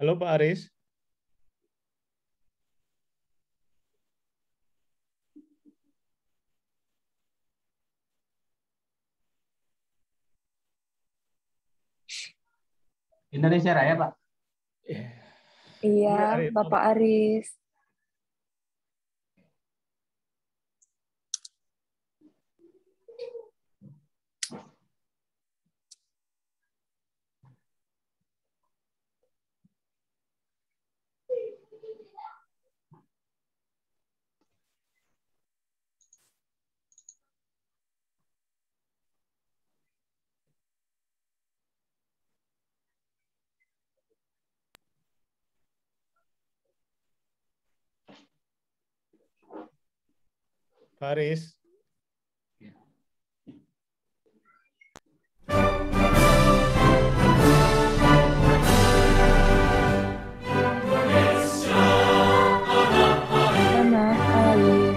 Halo Pak Aris. Indonesia Raya, Pak. Iya, Bapak Aris. Pak Aris. Tanah air.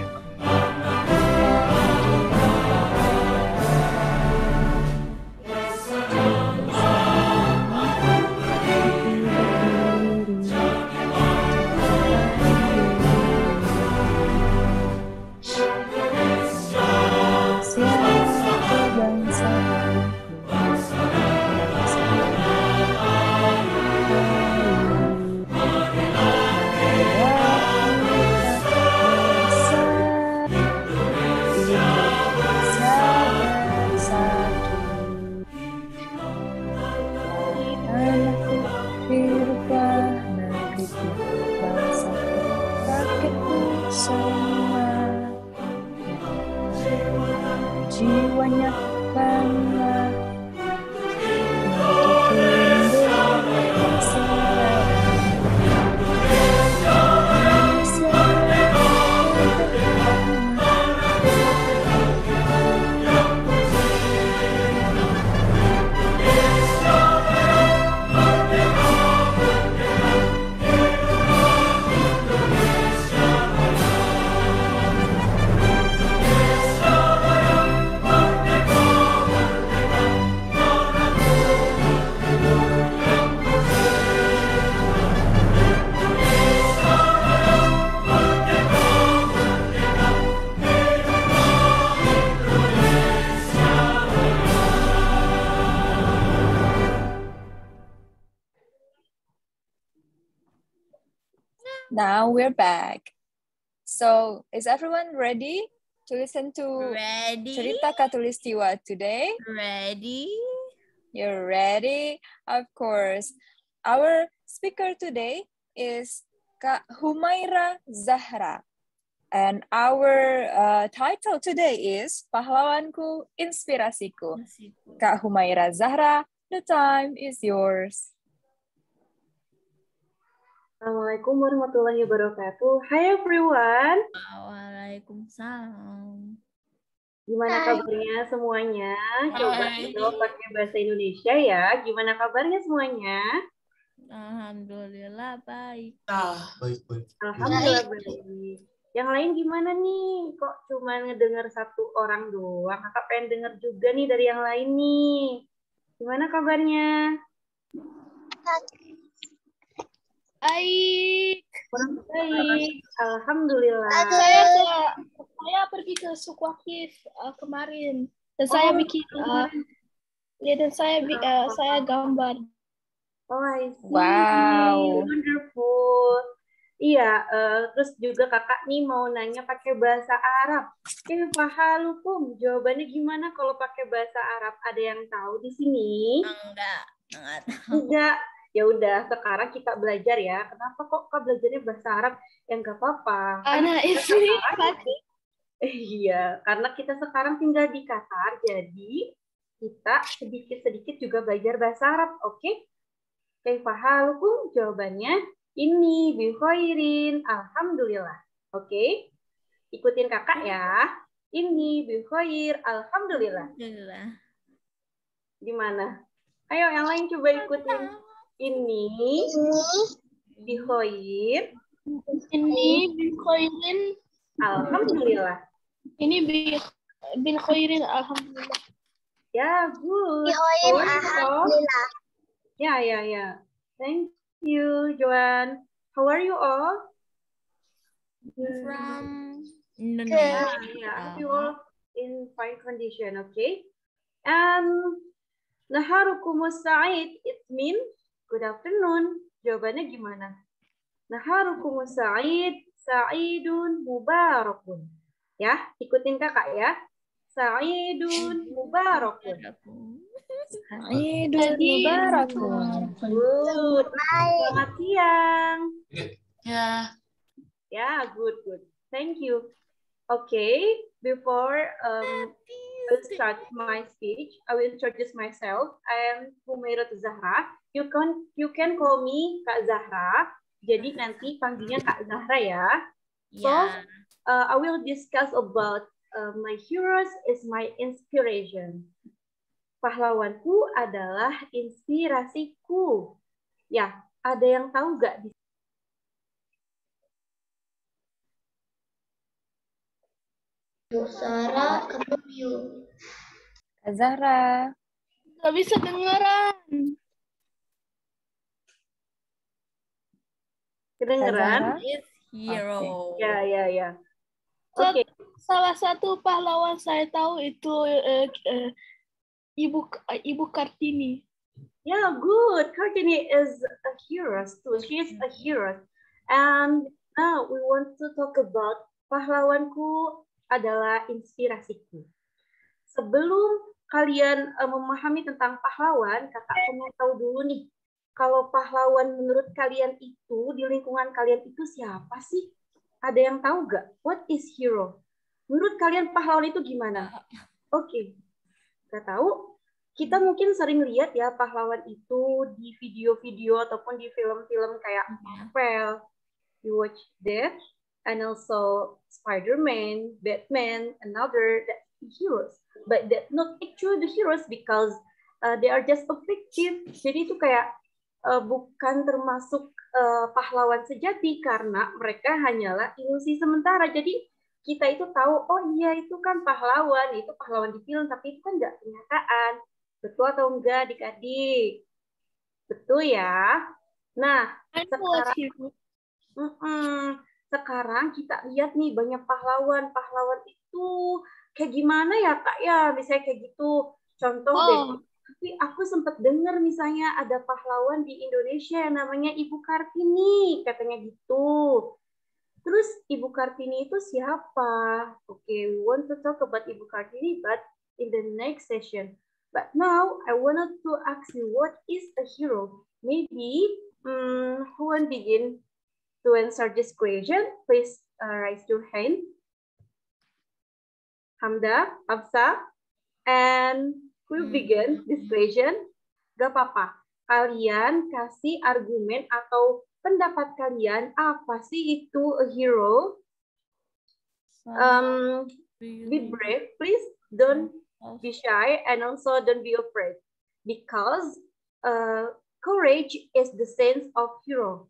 Siapa bangsa? Jiwanya bangga untuk Indonesia Now we're back. So, is everyone ready to listen to Cerita Khatulistiwa today? Ready? You're ready? Of course. Our speaker today is Kak Humaira Zahra. And our title today is Pahlawanku Inspirasiku. Kak Humaira Zahra, the time is yours. Assalamualaikum warahmatullahi wabarakatuh. Hi everyone. Waalaikumsalam. Gimana kabarnya semuanya? Coba jawab pakai bahasa Indonesia ya. Gimana kabarnya semuanya? Alhamdulillah baik. Baik. Alhamdulillah baik. Yang lain gimana nih? Kok cuma ngedengar satu orang doang? Kakak pengen dengar juga nih dari yang lain nih. Gimana kabarnya? Baik. Baik. Alhamdulillah. Saya pergi ke Sukwakif kemarin dan saya bikin dan saya gambar. Oh, I see. Wow. Wonderful. Iya, terus juga kakak nih mau nanya pakai bahasa Arab. Fahalukum, jawabannya gimana kalau pakai bahasa Arab? Ada yang tahu di sini? Enggak. Ya udah, sekarang kita belajar ya. Kenapa kok kak belajarnya bahasa Arab? Ya nggak apa-apa. Iya, karena kita sekarang tinggal di Qatar, jadi kita sedikit-sedikit juga belajar bahasa Arab, oke? Kaifahalukum, jawabannya ini bi khairin, alhamdulillah. Oke? Ikutin kakak ya. Ini bi khair, alhamdulillah. Gimana? Ayo yang lain coba ikutin. Ini bi khair. Ini bin khairin. Alhamdulillah. Ini bin khairin alhamdulillah. Ya, good. Bi khairin alhamdulillah. Ya. Thank you, Joanne. How are you all? From Yeah, you all in fine condition, okay? And Naharukumus Sa'id, it means good afternoon. Jawabannya gimana? Naharukumus Sa'id, Sa'idun Mubarakun. Ya, ikutin kakak ya. Sa'idun Mubarakun. Idul Mubarakun. Good. Selamat siang. Ya. Yeah, good. Thank you. Okay, before I start my speech, I will introduce myself. I am Humairat Zahra. You can call me Kak Zahra. Jadi nanti panggilnya Kak Zahra ya. So I will discuss about my heroes is my inspiration. Pahlawanku adalah inspirasiku. Ya, ada yang tahu nggak? Sarah, kamu mute. Kak Zahra. Gak bisa dengeran. Kedengeran? Hero. Ya. Oke. Salah satu pahlawan saya tahu itu Ibu Kartini. Yeah, good. Kartini is a hero too. She is a hero. And now we want to talk about pahlawanku adalah inspirasiku. Sebelum kalian memahami tentang pahlawan, kakak pengen tahu dulu nih, kalau pahlawan menurut kalian itu, di lingkungan kalian itu siapa sih? Ada yang tahu nggak? What is hero? Menurut kalian pahlawan itu gimana? Oke. Nggak tahu? Kita mungkin sering lihat ya pahlawan itu di video-video ataupun di film-film kayak Marvel. You watch that? And also Spider-Man, Batman, another heroes. But that's not actually the heroes because they are just fictive. Jadi itu kayak bukan termasuk pahlawan sejati karena mereka hanyalah ilusi sementara. Jadi kita itu tahu, oh iya itu kan pahlawan, itu pahlawan di film, tapi itu kan nggak kenyataan. Betul atau enggak adik-adik? Betul ya? Nah, sekarang kita lihat nih banyak pahlawan. Pahlawan itu kayak gimana ya Kak ya? Misalnya kayak gitu. Contoh deh. Tapi aku sempat dengar misalnya ada pahlawan di Indonesia yang namanya Ibu Kartini. Katanya gitu. Terus Ibu Kartini itu siapa? Okay, we want to talk about Ibu Kartini but in the next session. But now I wanted to ask you what is a hero? Maybe who will begin to answer this question? Please raise your hand. Hamda, Absa, and who will begin this question? Gak apa-apa. Kalian kasih argumen atau pendapat kalian apa sih itu a hero? Be brave, please. Don't be shy and also don't be afraid because courage is the sense of hero.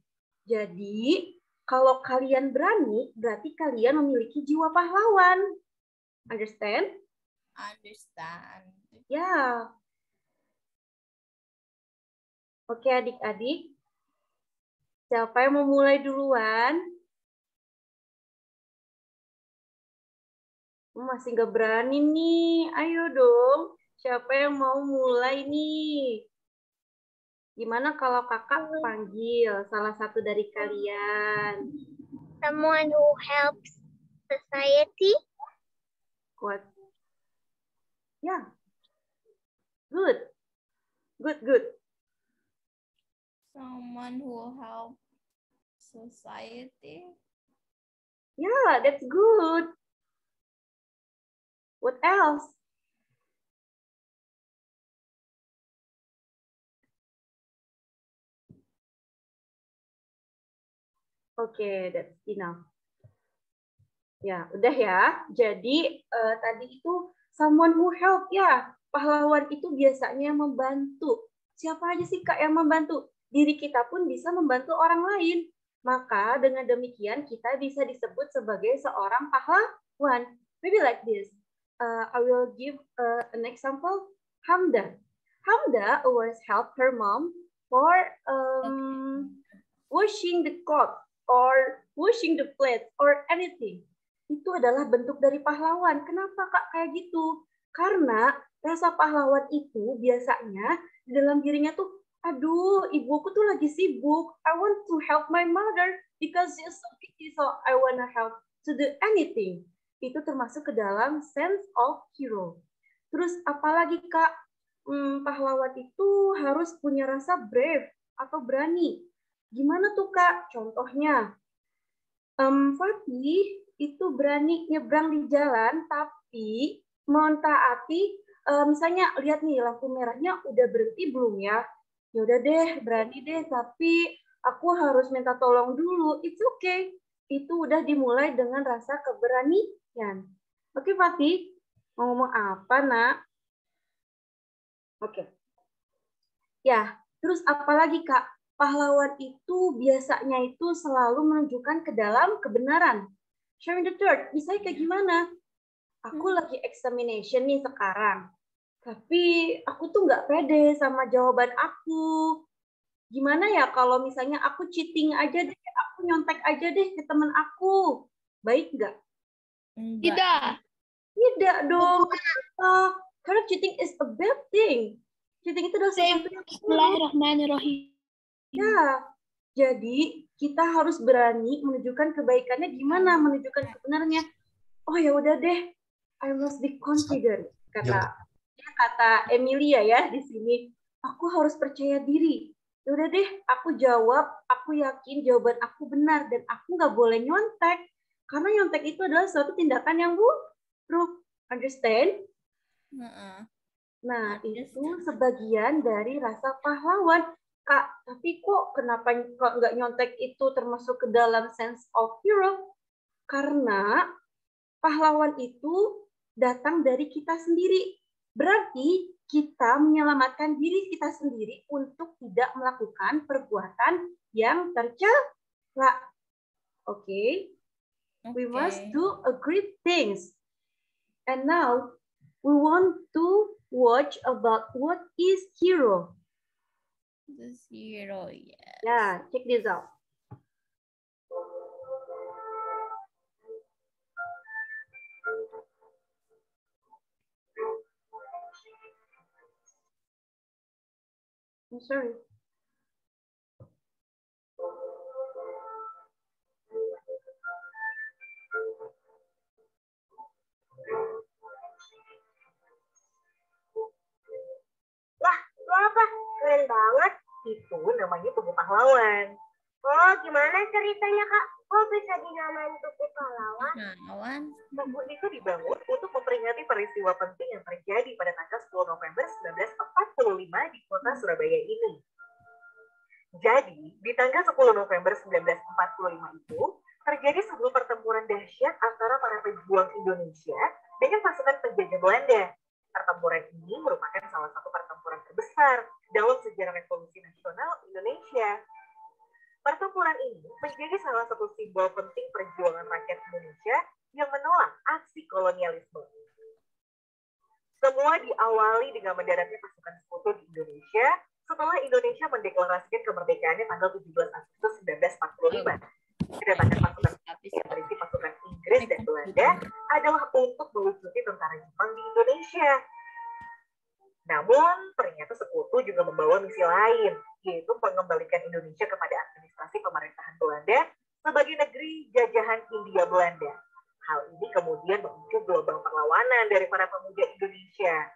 Jadi kalau kalian berani, berarti kalian memiliki jiwa pahlawan. Understand? Understand. Ya. Oke adik-adik. Siapa yang mau mulai duluan? Masih nggak berani nih. Ayo dong. Siapa yang mau mulai nih? Gimana kalau kakak panggil salah satu dari kalian? Someone who helps society. What? Yeah. Good. Good. Someone who helps society. Yeah, that's good. What else? Okay, that's enough. Ya, udah ya. Jadi tadi itu someone who help ya. Pahlawan itu biasanya membantu. Siapa aja sih Kak yang membantu? Diri kita pun bisa membantu orang lain. Maka dengan demikian kita bisa disebut sebagai seorang pahlawan. Maybe like this. I will give an example. Hamda always help her mom for washing the clothes or washing the plates or anything. Itu adalah bentuk dari pahlawan. Kenapa Kak kayak gitu? Karena rasa pahlawan itu biasanya di dalam dirinya tuh, aduh, ibuku tuh lagi sibuk. I want to help my mother because she's so busy, so I wanna help to do anything. Itu termasuk ke dalam sense of hero. Terus apalagi Kak, pahlawan itu harus punya rasa brave atau berani. Gimana tuh Kak? Contohnya, Fatih itu berani nyebrang di jalan, tapi mentaati, misalnya lihat nih lampu merahnya udah berhenti belum ya? Ya udah deh, berani deh, tapi aku harus minta tolong dulu. It's okay. Itu udah dimulai dengan rasa keberanian. Oke, Fatih, mau ngomong apa, Nak? Oke. Ya, terus apalagi Kak? Pahlawan itu biasanya itu selalu menunjukkan ke dalam kebenaran. Sharing the truth, misalnya kayak gimana? Aku lagi examination nih sekarang, tapi aku tuh nggak pede sama jawaban aku. Gimana ya kalau misalnya aku cheating aja deh, aku nyontek aja deh ke teman aku. Baik nggak? Tidak. Tidak dong. Karena cheating is a bad thing. Cheating itu adalah sesuatu yang buruk. Bismillahirrahmanirrahim. Ya, jadi kita harus berani menunjukkan kebaikannya. Gimana menunjukkan kebenarannya? Oh ya udah deh, I must be confident. Kata Emilia ya di sini. Aku harus percaya diri. Ya udah deh, aku jawab. Aku yakin jawaban aku benar dan aku nggak boleh nyontek. Karena nyontek itu adalah suatu tindakan yang buruk. Understand? Nah, itu sebagian dari rasa pahlawan. Kak, tapi kok kenapa nggak nyontek itu termasuk ke dalam sense of hero? Karena pahlawan itu datang dari kita sendiri. Berarti kita menyelamatkan diri kita sendiri untuk tidak melakukan perbuatan yang tercela. Oke? We must do a great things. And now, we want to watch about what is hero. The hero, yes. Yeah, check this out. I'm sorry. Wah, itu apa? Keren banget. Itu namanya tugu pahlawan. Oh, gimana ceritanya, Kak? Kok bisa dinamain tugu pahlawan? Tugu itu dibangun untuk memperingati peristiwa penting yang terjadi pada tanggal 10 November 1945 di kota Surabaya ini. Jadi, di tanggal 10 November 1945 itu, terjadi sebuah pertempuran dahsyat antara para pejuang Indonesia dengan pasukan penjajah Belanda. Pertempuran ini merupakan salah satu pertempuran terbesar dalam sejarah revolusi nasional Indonesia. Pertempuran ini menjadi salah satu simbol penting perjuangan rakyat Indonesia yang menolak aksi kolonialisme. Semua diawali dengan mendaratnya pasukan sekutu di Indonesia setelah Indonesia mendeklarasikan kemerdekaannya tanggal 17 Agustus 1945. Kedatangan pasukan yang berisi pasukan Inggris dan Belanda adalah untuk mewujudi tentara Jepang di Indonesia. Namun, ternyata sekutu juga membawa misi lain, yaitu mengembalikan Indonesia kepada administrasi pemerintahan Belanda sebagai negeri jajahan Hindia Belanda. Hal ini kemudian memicu gelombang perlawanan dari para pemuda Indonesia.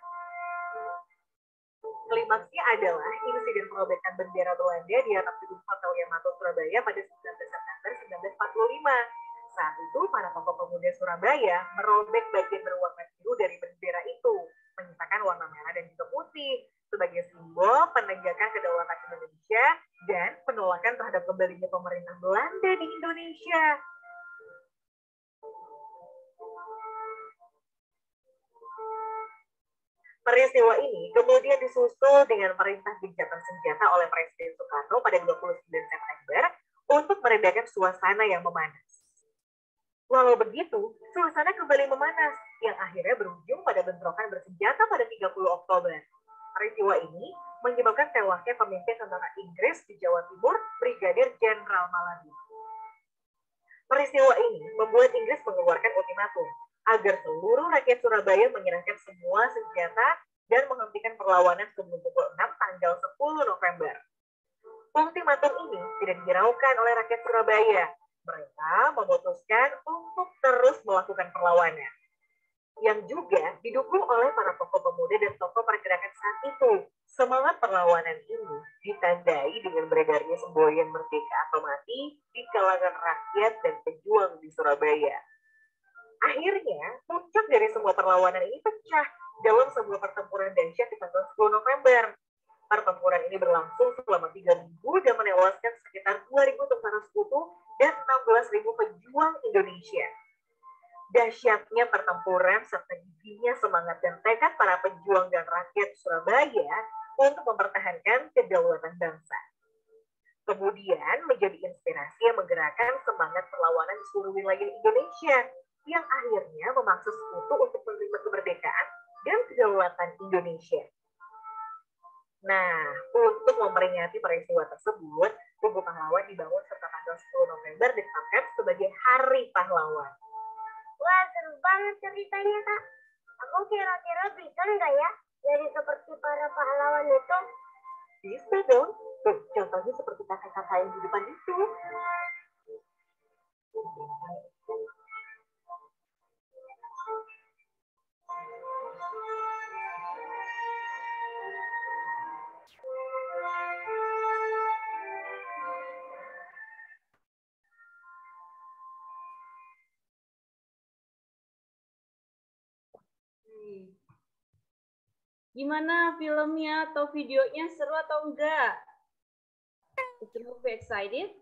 Klimaksnya adalah insiden perobekan bendera Belanda di atap gedung Hotel Yamato Surabaya pada 19 September 1945. Saat itu, para tokoh pemuda Surabaya merobek bagian berwarna biru dari bendera itu, menyisakan warna merah dan juga putih, sebagai simbol penegakan kedaulatan Indonesia dan penolakan terhadap kembalinya pemerintah Belanda di Indonesia. Peristiwa ini kemudian disusul dengan perintah gencatan senjata oleh Presiden Soekarno pada 29 September untuk meredakan suasana yang memanas. Walau begitu, suasana kembali memanas, yang akhirnya berujung pada bentrokan bersenjata pada 30 Oktober. Peristiwa ini menyebabkan tewasnya pemimpin tentara Inggris di Jawa Timur, Brigadir Jenderal Maladi. Peristiwa ini membuat Inggris mengeluarkan ultimatum agar seluruh rakyat Surabaya menyerahkan semua senjata dan menghentikan perlawanan sebelum pukul 6 tanggal 10 November. Ultimatum ini tidak dihiraukan oleh rakyat Surabaya. Mereka memutuskan untuk terus melakukan perlawanan, yang juga didukung oleh para tokoh pemuda dan tokoh pergerakan saat itu. Semangat perlawanan ini ditandai dengan beredarnya semboyan merdeka atau mati di kalangan rakyat dan pejuang di Surabaya. Akhirnya, puncak dari semua perlawanan ini pecah dalam sebuah pertempuran dahsyat di tanggal 10 November. Pertempuran ini berlangsung selama 3 minggu dan menewaskan sekitar 2.000 tentara sekutu dan 16.000 pejuang Indonesia. Dahsyatnya pertempuran serta giginya semangat dan tekad para pejuang dan rakyat Surabaya untuk mempertahankan kedaulatan bangsa. Kemudian menjadi inspirasi yang menggerakkan semangat perlawanan di seluruh wilayah Indonesia yang akhirnya memaksa sekutu untuk menerima kemerdekaan dan kedaulatan Indonesia. Nah, untuk memperingati peristiwa tersebut, Tugu Pahlawan dibangun serta tanggal 10 November ditetapkan sebagai Hari Pahlawan. Wah, seru banget ceritanya, Kak. Aku kira-kira bisa nggak ya jadi seperti para pahlawan itu? Bisa dong. Tuh, contohnya seperti kakak-kakak yang di depan itu. Gimana filmnya atau videonya, seru atau enggak? Is the movie excited?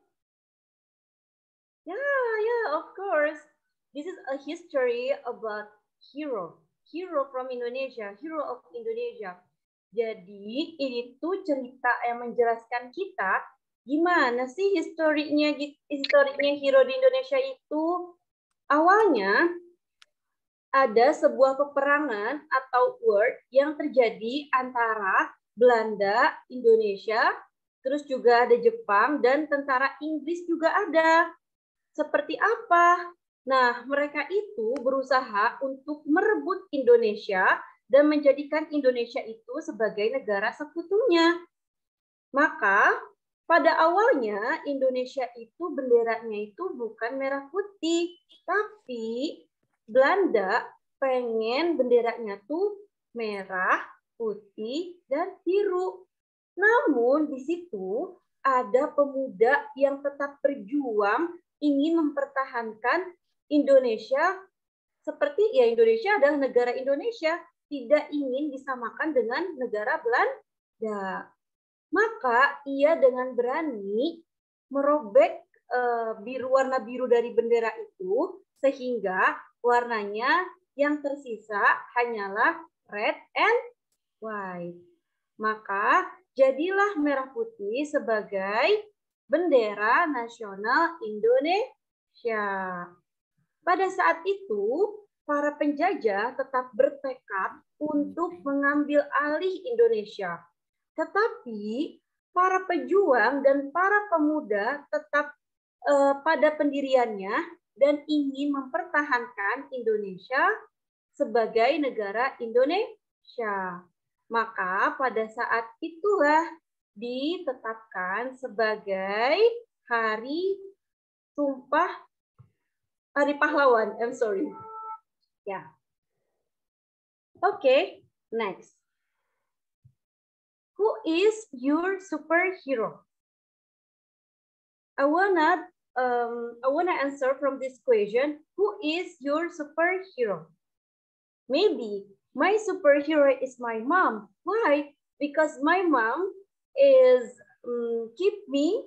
Yeah, of course. This is a history about hero from Indonesia, hero of Indonesia. Jadi ini tuh cerita yang menjelaskan kita gimana sih historinya hero di Indonesia itu. Awalnya ada sebuah peperangan atau war yang terjadi antara Belanda, Indonesia, terus juga ada Jepang, dan tentara Inggris juga ada. Seperti apa? Nah, mereka itu berusaha untuk merebut Indonesia dan menjadikan Indonesia itu sebagai negara sekutunya. Maka, pada awalnya Indonesia itu benderanya itu bukan merah putih, tapi Belanda pengen benderanya tuh merah, putih, dan biru. Namun di situ ada pemuda yang tetap berjuang ingin mempertahankan Indonesia seperti ya Indonesia adalah negara Indonesia, tidak ingin disamakan dengan negara Belanda. Maka ia dengan berani merobek warna biru dari bendera itu sehingga warnanya yang tersisa hanyalah red and white. Maka jadilah merah putih sebagai bendera nasional Indonesia. Pada saat itu, para penjajah tetap bertekad untuk mengambil alih Indonesia. Tetapi para pejuang dan para pemuda tetap pada pendiriannya dan ingin mempertahankan Indonesia sebagai negara Indonesia. Maka pada saat itulah ditetapkan sebagai Hari Pahlawan. I'm sorry. Yeah. Okay, next. Who is your superhero? I wanna answer from this question. Who is your superhero? Maybe my superhero is my mom. Why? Because my mom is keep me,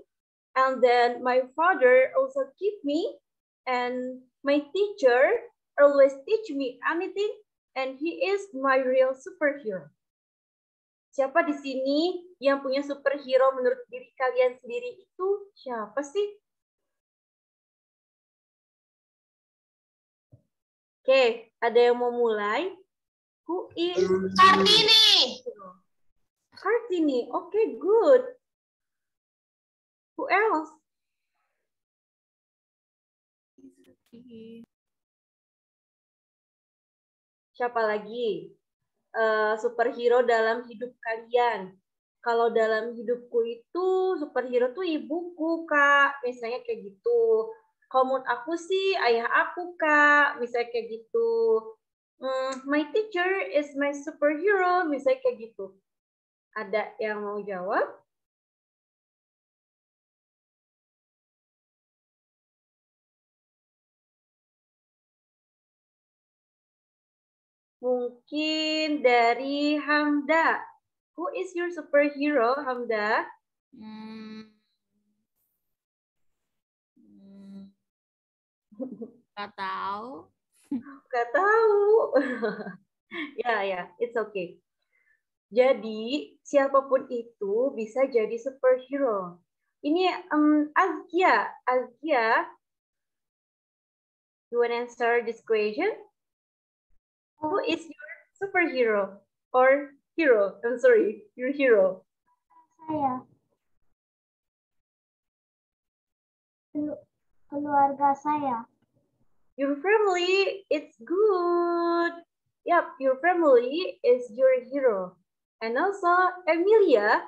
and then my father also keep me, and my teacher always teach me anything, and he is my real superhero. Siapa di sini yang punya superhero menurut diri kalian sendiri itu siapa sih? Oke, ada yang mau mulai? Who is Kartini. Kartini. Oke, good. Who else? Siapa lagi? Superhero dalam hidup kalian. Kalau dalam hidupku itu superhero tuh ibuku, Kak. Misalnya kayak gitu. Kalau menurut aku sih ayah aku, Kak. Misalnya kayak gitu. My teacher is my superhero. Misalnya kayak gitu. Ada yang mau jawab? Mungkin dari Hamda. Who is your superhero, Hamda? Gak tahu. Gak tahu. Ya, it's okay. Jadi, siapapun itu bisa jadi superhero. Ini Azkia. Azkia, you want to answer this question? Who is your superhero or hero? I'm sorry, your hero. Saya. Keluarga saya. Your family, it's good. Yep, your family is your hero. And also, Emilia,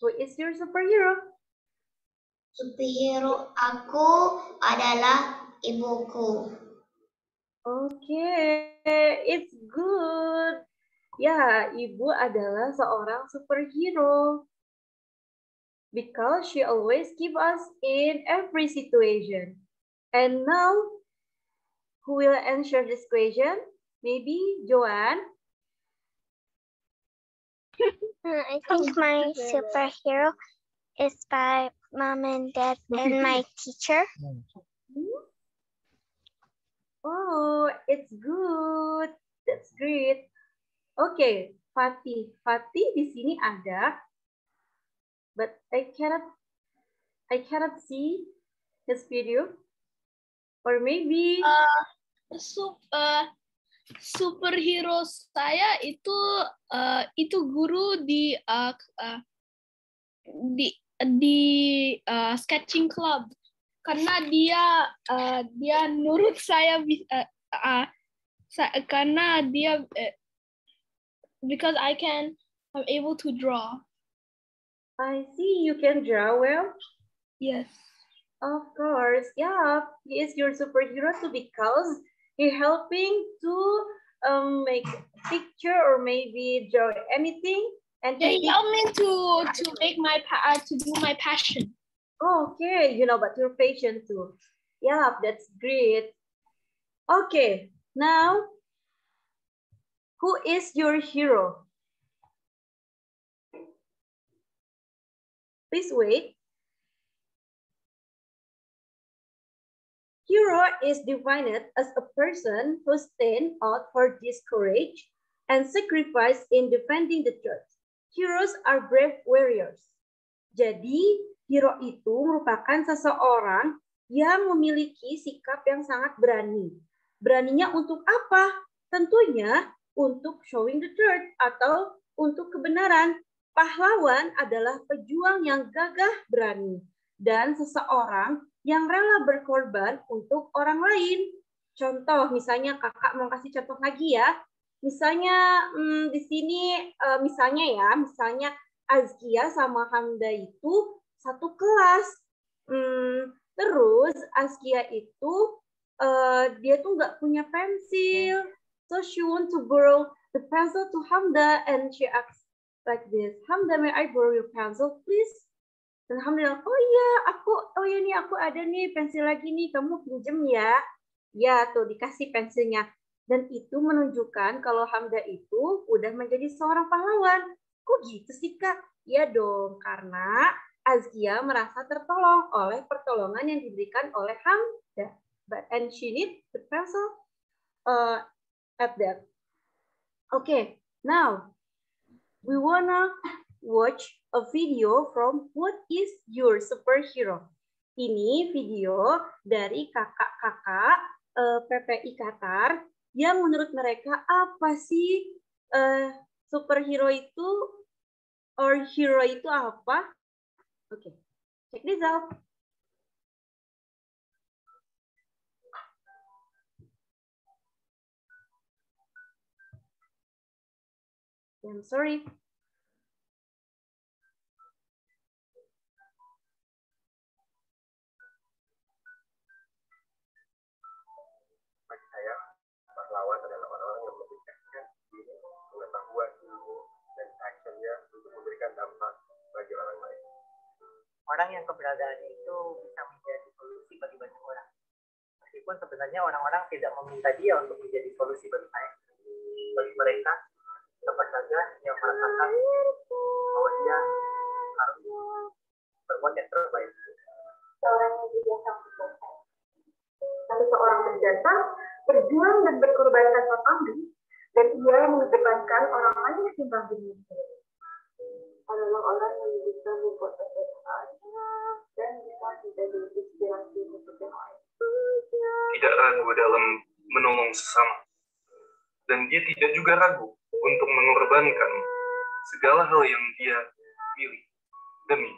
who is your superhero? Superhero aku adalah ibuku. Okay, it's good. Ya, ibu adalah seorang superhero. Because she always keep us in every situation. And now, who will answer this question? Maybe Joanne? I think my superhero is my mom and dad and my teacher. Oh, it's good. That's great. Okay, Fatih. Fatih di sini ada, but I cannot see his video. Or maybe Superhero saya itu guru di sketching club, karena dia nurut saya karena dia because I'm able to draw. I see you can draw well. Yes. Of course, yeah, he is your superhero too because he helping to make picture or maybe draw anything. And He helped me to make to do my passion. Okay, you know, but you're patient too. Yeah, that's great. Okay, now, who is your hero? Please wait. Hero is defined as a person who stands out for this courage and sacrifice in defending the truth. Heroes are brave warriors. Jadi, hero itu merupakan seseorang yang memiliki sikap yang sangat berani. Beraninya untuk apa? Tentunya untuk showing the truth atau untuk kebenaran. Pahlawan adalah pejuang yang gagah berani dan seseorang yang rela berkorban untuk orang lain. Contoh, misalnya kakak mau kasih contoh lagi ya. Misalnya di sini, misalnya Azkia sama Hamda itu satu kelas. Terus Azkia itu dia tuh nggak punya pensil. So she want to borrow the pencil to Hamda and she asks like this, Hamda, may I borrow your pencil, please? Dan Alhamdulillah, oh iya nih aku ada nih pensil lagi nih, kamu pinjem ya. Ya tuh dikasih pensilnya. Dan itu menunjukkan kalau Hamda itu udah menjadi seorang pahlawan. Kok gitu sih Kak? Ya dong, karena Azkia merasa tertolong oleh pertolongan yang diberikan oleh Hamda. And she need the pencil at that. Okay, now we wanna watch a video from What is Your Superhero? Ini video dari kakak-kakak PPI Qatar yang menurut mereka apa sih superhero itu? or hero itu apa? Oke, check this out. I'm sorry. Bagi saya, pahlawan adalah orang-orang yang memberikan diri, pengetahuan, ilmu, dan actionnya untuk memberikan dampak bagi orang lain. Orang yang keberadaannya itu bisa menjadi solusi bagi banyak orang. Meskipun sebenarnya orang-orang tidak meminta dia untuk menjadi solusi bagi mereka. Bagi mereka, siapa saja yang merasakan bahwa dia harus berbuat yang terbaik. Seorang yang berjasa berjasa. Tapi seorang berjasa berjuang dan berkorban tanpa pamrih, dan ia yang mengedepankan orang lain ketimbang dirinya sendiri. Adalah orang yang bisa membuat perbedaan dan bisa menjadi inspirasi untuk yang lain. Tidak ragu dalam menolong sesama. Dan dia tidak juga ragu untuk mengorbankan segala hal yang dia pilih demi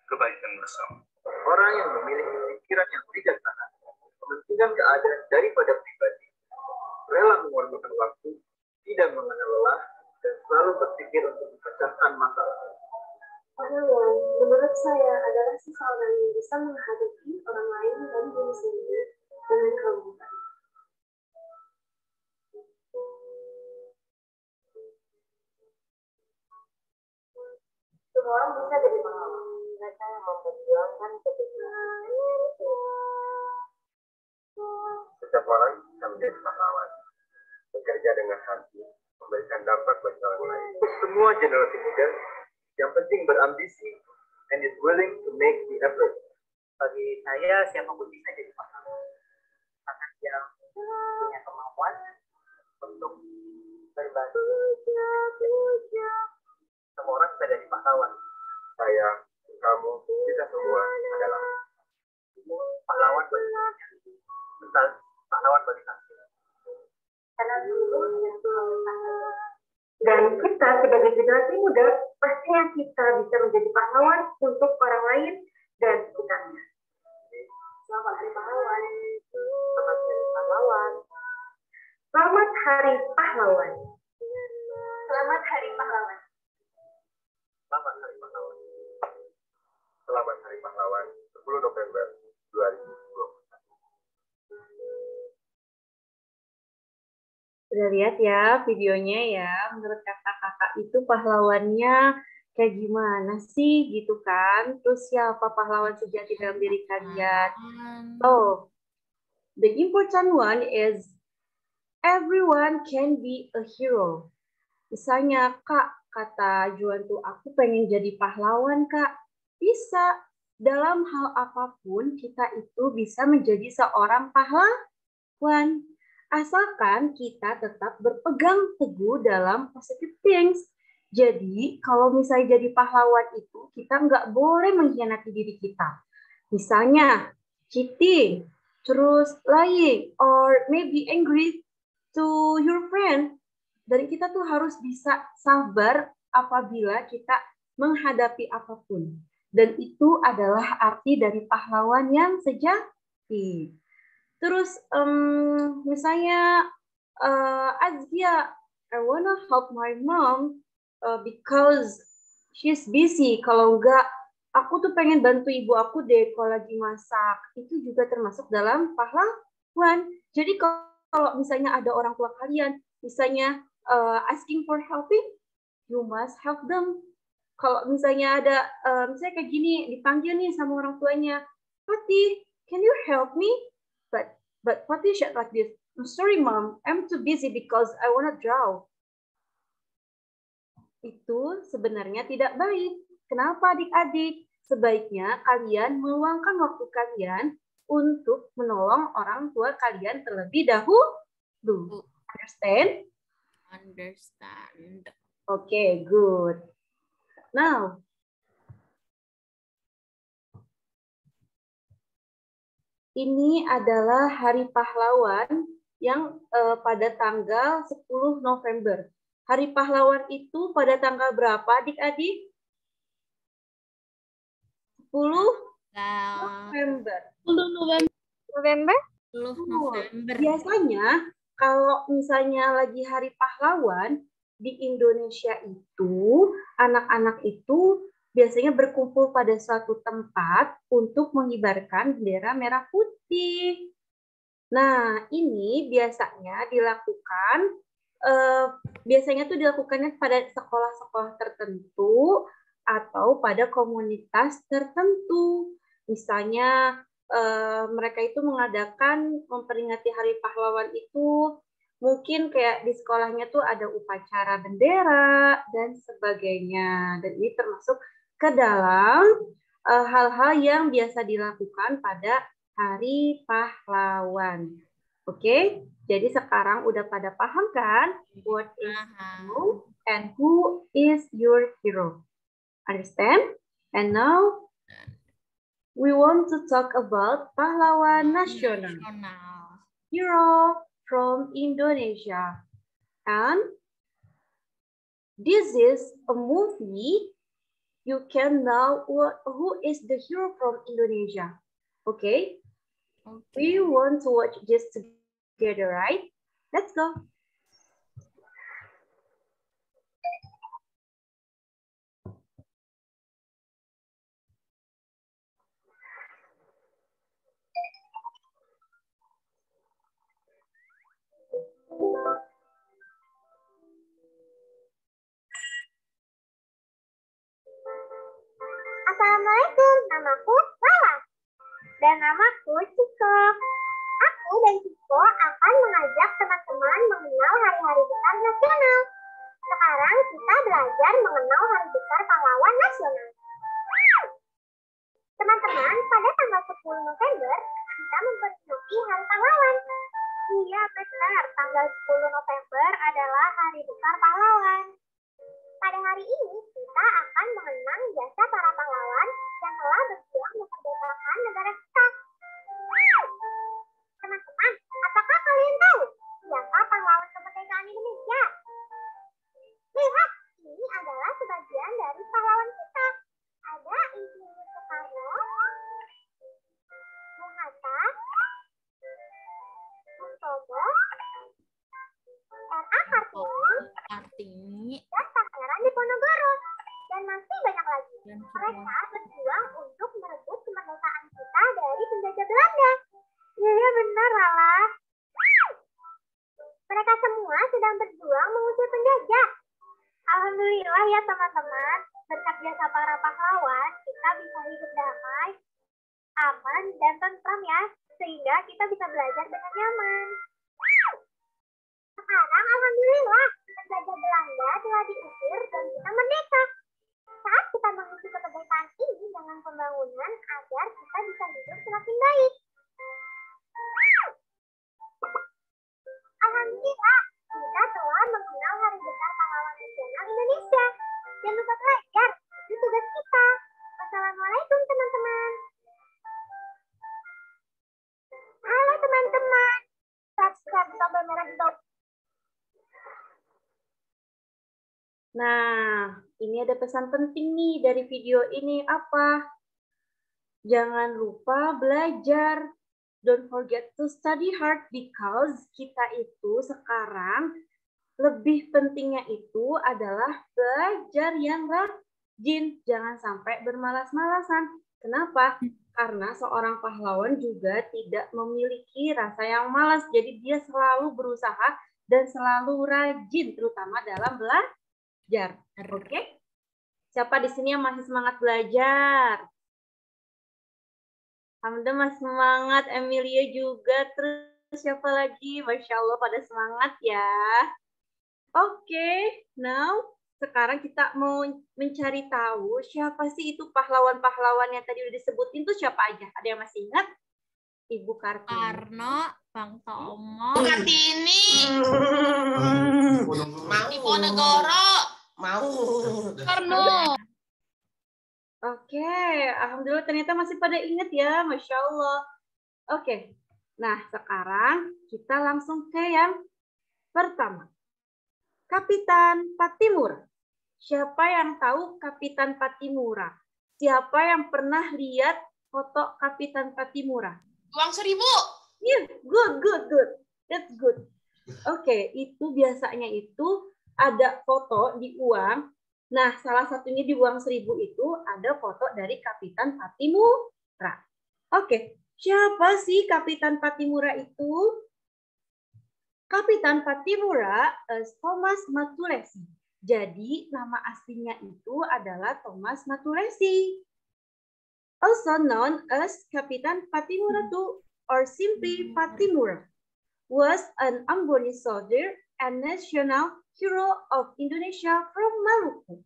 kebaikan bersama. Orang yang memiliki pikiran yang bijaksana, mementingkan keadaan daripada pribadi, rela mengorbankan waktu, tidak mengenal lelah, dan selalu berpikir untuk memecahkan masalah. Pahlawan, menurut saya, adalah seseorang yang bisa menghadapi orang lain dan diri sendiri dengan kelembutan. Semua orang bisa jadi pahlawan. Mereka yang memperjuangkan kebenaran. Setiap orang bisa menjadi pahlawan, bekerja dengan hati, memberikan dampak bagi orang lain. Semua generasi muda yang penting berambisi and is willing to make the effort. Bagi saya, siapapun bisa jadi pahlawan. Karena dia punya kemampuan untuk berbagi. Semua orang bisa jadi pahlawan. Saya, kamu, kita semua adalah Pahlawan bagi dunia. Betul, pahlawan bagi nasional. Karena dulu yang pahlawan. Dan kita sebagai generasi muda, pastinya kita bisa menjadi pahlawan untuk orang lain dan sekitarnya. Selamat Hari Pahlawan. Selamat Hari Pahlawan. Selamat Hari Pahlawan. Selamat Hari Pahlawan. Selamat Hari Pahlawan. Selamat Hari Pahlawan 10 November 2021. Udah lihat ya videonya ya, menurut kakak-kakak itu pahlawannya kayak gimana sih gitu kan? Terus siapa pahlawan sejati dalam diri kalian? Oh, the important one is everyone can be a hero. Misalnya Kak, kata Juan tuh aku pengen jadi pahlawan Kak. Bisa, dalam hal apapun kita itu bisa menjadi seorang pahlawan. Asalkan kita tetap berpegang teguh dalam positive things. Jadi, kalau misalnya jadi pahlawan itu, kita nggak boleh mengkhianati diri kita. Misalnya, cheating, terus lying, or maybe angry to your friend. Dan kita tuh harus bisa sabar apabila kita menghadapi apapun. Dan itu adalah arti dari pahlawan yang sejati. Terus misalnya Azkia, I wanna help my mom because she's busy. Kalau enggak, aku tuh pengen bantu ibu aku deh kalau lagi masak. Itu juga termasuk dalam pahlawan. Jadi kalau misalnya ada orang tua kalian, misalnya asking for helping, you must help them. Kalau misalnya ada, misalnya kayak gini, dipanggil nih sama orang tuanya, Pati, can you help me? But Pati said like this, I'm sorry mom, I'm too busy because I wanna draw. Itu sebenarnya tidak baik. Kenapa adik-adik? Sebaiknya kalian meluangkan waktu kalian untuk menolong orang tua kalian terlebih dahulu. Understand? Understand. Okay, good. Now, ini adalah Hari Pahlawan yang pada tanggal 10 November. Hari Pahlawan itu pada tanggal berapa adik-adik? November. 10 November. November? 10 November. Biasanya kalau misalnya lagi Hari Pahlawan di Indonesia itu, anak-anak itu biasanya berkumpul pada suatu tempat untuk mengibarkan bendera merah putih. Nah, ini biasanya dilakukannya pada sekolah-sekolah tertentu atau pada komunitas tertentu. Misalnya mereka itu memperingati Hari Pahlawan itu mungkin kayak di sekolahnya tuh ada upacara bendera dan sebagainya. Dan ini termasuk ke dalam hal-hal yang biasa dilakukan pada Hari Pahlawan. Oke, jadi sekarang udah pada paham kan? What is hero and who is your hero? Understand? And now we want to talk about pahlawan nasional. Hero from Indonesia. And this is a movie. You can know who is the hero from Indonesia. Okay? We want to watch this together, right? Let's go. Assalamualaikum, namaku Lala. Dan namaku Ciko. Aku dan Ciko akan mengajak teman-teman mengenal hari-hari besar nasional. Sekarang kita belajar mengenal hari besar pahlawan nasional. Teman-teman, pada tanggal 10 November, kita memperingati Hari Pahlawan. Iya benar, tanggal 10 November adalah Hari Besar Pahlawan. Pada hari ini, kita akan mengenang jasa para pahlawan yang telah berjuang memerdekakan negara kita. Teman-teman, apakah kalian tahu siapa pahlawan kemerdekaan Indonesia? Lihat, ini adalah sebagian dari pahlawan kita. Ada Insinyur Soekarno, Bung Hatta, Bung Tomo, R.A. Kartini, dan Pangeran Diponegoro, dan masih banyak lagi. Mereka berjuang untuk merebut kemerdekaan kita dari penjajah Belanda. Iya benar, Lala. Mereka semua sedang berjuang mengusir penjajah. Alhamdulillah ya teman-teman, berkat jasa para pahlawan, kita bisa hidup damai, aman, dan tentram ya, sehingga kita bisa belajar dengan nyaman. Sekarang alhamdulillah, penjajah Belanda telah diusir dan kita merdeka. Saat kita mengisi kemerdekaan ini dengan pembangunan agar kita bisa hidup semakin baik. Alhamdulillah, kita telah mengenal Hari Besar Pahlawan Nasional Indonesia. Jangan lupa belajar, itu tugas kita. Wassalamualaikum teman-teman. Halo teman-teman. Subscribe tombol merah di bawah. Nah, ini ada pesan penting nih dari video ini. Apa? Jangan lupa belajar. Don't forget to study hard because kita itu sekarang lebih pentingnya itu adalah belajar yang rajin. Jangan sampai bermalas-malasan. Kenapa? Karena seorang pahlawan juga tidak memiliki rasa yang malas. Jadi dia selalu berusaha dan selalu rajin, terutama dalam belajar. Oke? Siapa di sini yang masih semangat belajar? Hamda masih semangat, Emilia juga, terus siapa lagi? Masya Allah pada semangat ya. Oke, now sekarang kita mau mencari tahu siapa sih itu pahlawan-pahlawan yang tadi udah disebutin tuh siapa aja? Ada yang masih ingat? Ibu Kartini. Karno, Bang Tomo, Kartini, mau Diponegoro, mau Karno. Oke, alhamdulillah ternyata masih pada ingat ya, Masya Allah. Oke, nah sekarang kita langsung ke yang pertama. Kapitan Patimura. Siapa yang tahu Kapitan Patimura? Siapa yang pernah lihat foto Kapitan Patimura? Uang 1.000. Yeah, good. That's good. Oke, itu biasanya itu ada foto di uang. Nah, salah satunya di uang 1.000 itu ada foto dari Kapitan Patimura. Oke, siapa sih Kapitan Patimura itu? Kapitan Patimura Thomas Matulesi. Jadi, nama aslinya itu adalah Thomas Matulesi. Also known as Kapitan Patimura II or simply Patimura, was an Amboni soldier and national hero of Indonesia from Maluku.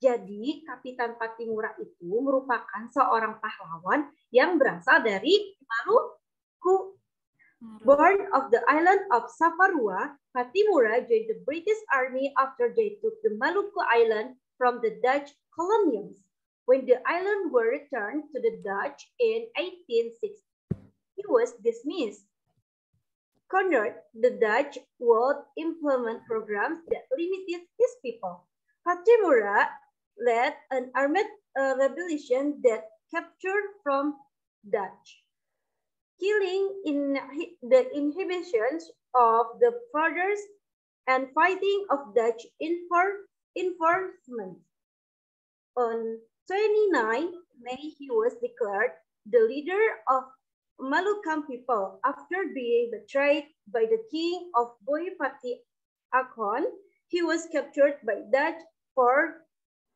Jadi, Kapitan Patimura itu merupakan seorang pahlawan yang berasal dari Maluku. Born of the island of Saparua, Patimura joined the British Army after they took the Maluku Island from the Dutch colonials. When the island were returned to the Dutch in 1860, he was dismissed. Cornered, the Dutch would implement programs that limited his people. Patimura led an armed rebellion that captured from Dutch, killing in the inhibitions of the furthers and fighting of Dutch enforcement. On 29 May, he was declared the leader of Malukan people after being betrayed by the king of Boypati Akon. He was captured by Dutch force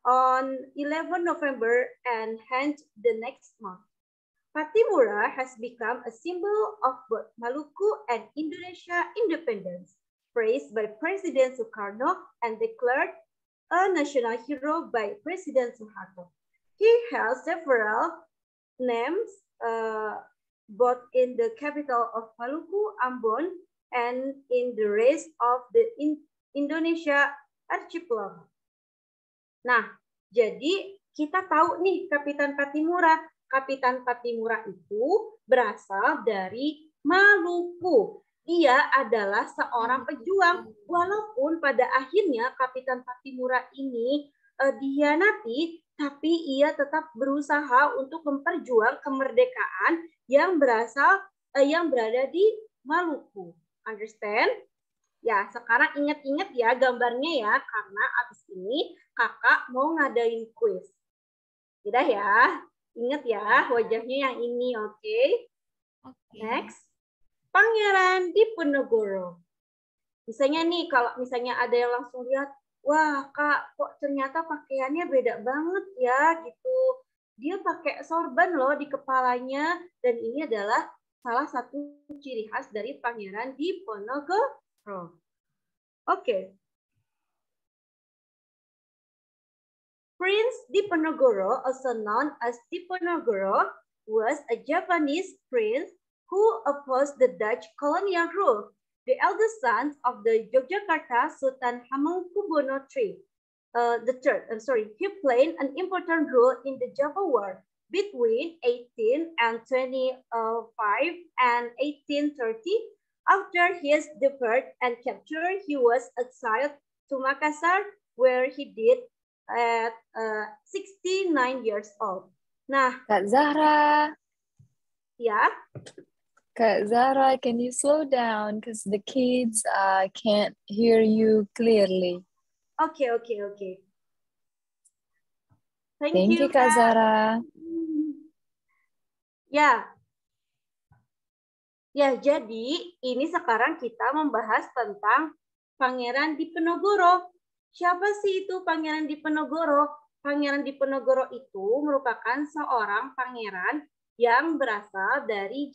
on 11 November and hanged the next month. Patimura has become a symbol of both Maluku and Indonesia independence, praised by President Sukarno and declared a national hero by President Suharto. He held several names both in the capital of Maluku, Ambon, and in the rest of the Indonesia archipelago. Nah, jadi kita tahu nih Kapitan Patimura. Kapitan Patimura itu berasal dari Maluku. Dia adalah seorang pejuang, walaupun pada akhirnya Kapitan Patimura ini dihianati, tapi ia tetap berusaha untuk memperjuang kemerdekaan yang berada di Maluku. Understand? Ya, sekarang ingat-ingat ya gambarnya ya, karena abis ini kakak mau ngadain kuis. Tidak ya? Ingat ya wajahnya yang ini, oke? Next. Pangeran Diponegoro. Misalnya nih, kalau misalnya ada yang langsung lihat, wah kak, kok ternyata pakaiannya beda banget ya gitu. Dia pakai sorban loh di kepalanya, dan ini adalah salah satu ciri khas dari Pangeran Diponegoro. Oke. Prince Diponegoro, also known as Diponegoro, was a Japanese prince who opposed the Dutch colonial rule. The eldest son of the Yogyakarta Sultan Hamengkubuwono III. He played an important role in the Java War between 1825 and 1830. After his defeat and capture, he was exiled to Makassar, where he died at 69 years old. Nah, Kak Zahra. Ya. Kak Zahra, can you slow down because the kids can't hear you clearly. Okay. Thank you, Kak Zahra. Ya, jadi ini sekarang kita membahas tentang Pangeran Diponegoro. Siapa sih itu Pangeran Diponegoro? Pangeran Diponegoro itu merupakan seorang pangeran yang berasal dari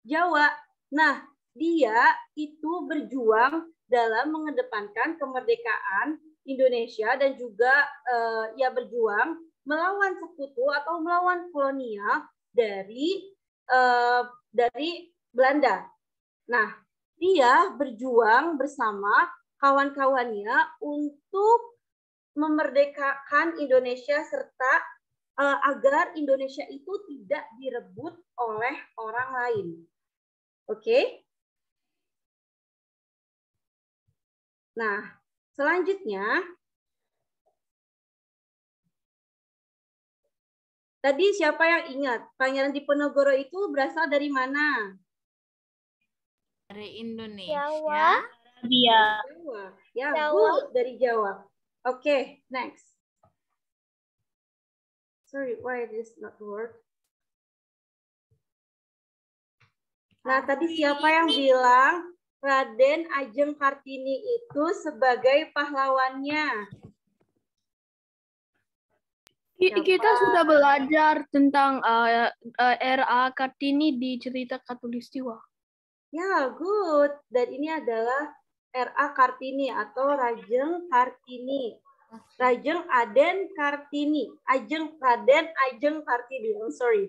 Jawa. Nah, dia itu berjuang dalam mengedepankan kemerdekaan Indonesia dan juga berjuang melawan sekutu atau melawan kolonial dari Belanda. Nah, dia berjuang bersama kawan-kawannya untuk memerdekakan Indonesia serta agar Indonesia itu tidak direbut oleh orang lain. Oke? Nah, selanjutnya Tadi siapa yang ingat? Pangeran Diponegoro itu berasal dari mana? Dari Indonesia. Jawa. Jawa. Ya, good, dari Jawa. Oke, next. Sorry, why this not work? Nah, tadi siapa yang bilang Raden Ajeng Kartini itu sebagai pahlawannya? Kita sudah belajar tentang R.A. Kartini di cerita Khatulistiwa. Ya, good. Dan ini adalah R.A. Kartini atau Rajeng Kartini. Rajeng Aden Kartini. Raden Ajeng Kartini. I'm sorry.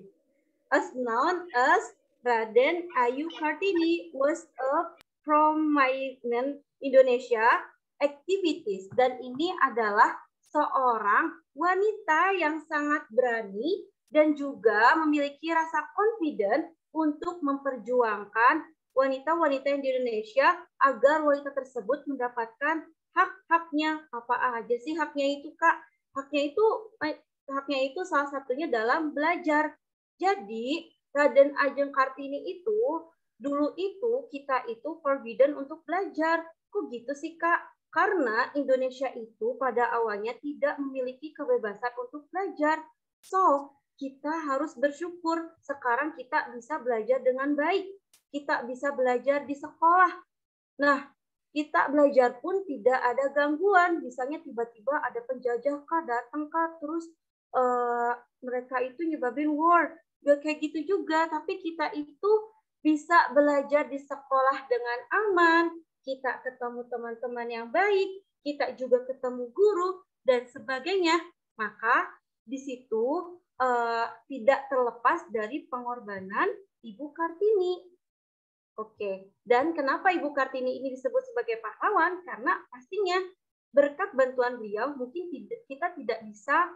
As known as Raden Ayu Kartini was a prominent Indonesia activities. Dan ini adalah seorang wanita yang sangat berani dan juga memiliki rasa confident untuk memperjuangkan wanita-wanita yang di Indonesia agar wanita tersebut mendapatkan hak-haknya. Apa aja sih haknya itu, Kak? Haknya itu salah satunya dalam belajar. Jadi, Raden Ajeng Kartini itu dulu itu kita itu forbidden untuk belajar. Kok gitu sih, Kak? Karena Indonesia itu pada awalnya tidak memiliki kebebasan untuk belajar. So, kita harus bersyukur sekarang kita bisa belajar dengan baik. Kita bisa belajar di sekolah. Nah, kita belajar pun tidak ada gangguan. Misalnya tiba-tiba ada penjajah kah, datang kah, terus mereka itu nyebabin war. Gak kayak gitu juga, tapi kita itu bisa belajar di sekolah dengan aman. Kita ketemu teman-teman yang baik, kita juga ketemu guru, dan sebagainya. Maka di situ tidak terlepas dari pengorbanan Ibu Kartini. Oke, dan kenapa Ibu Kartini ini disebut sebagai pahlawan? Karena pastinya berkat bantuan beliau mungkin kita tidak bisa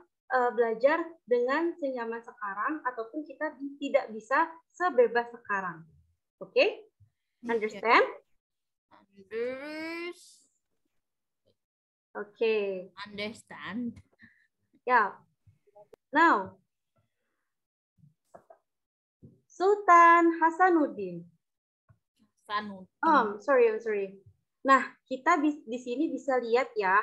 belajar dengan senyaman sekarang, ataupun kita tidak bisa sebebas sekarang. Oke? Understand? Okay. Understand. Yeah. Now, Sultan Hasanuddin. Sorry. Nah, kita di sini bisa lihat ya,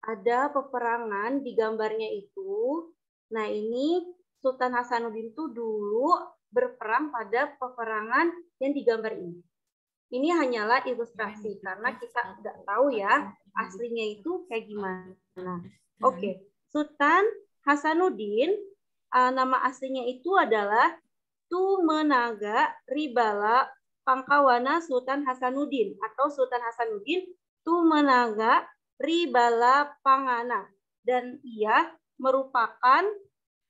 ada peperangan di gambarnya itu. Nah, ini Sultan Hasanuddin itu dulu berperang pada peperangan yang digambar ini. Ini hanyalah ilustrasi karena kita tidak tahu ya aslinya itu kayak gimana. Oke, Sultan Hasanuddin nama aslinya itu adalah Tumenaga Ribala Pangkawana Sultan Hasanuddin atau Sultan Hasanuddin Tumenaga Ribala Pangana, dan ia merupakan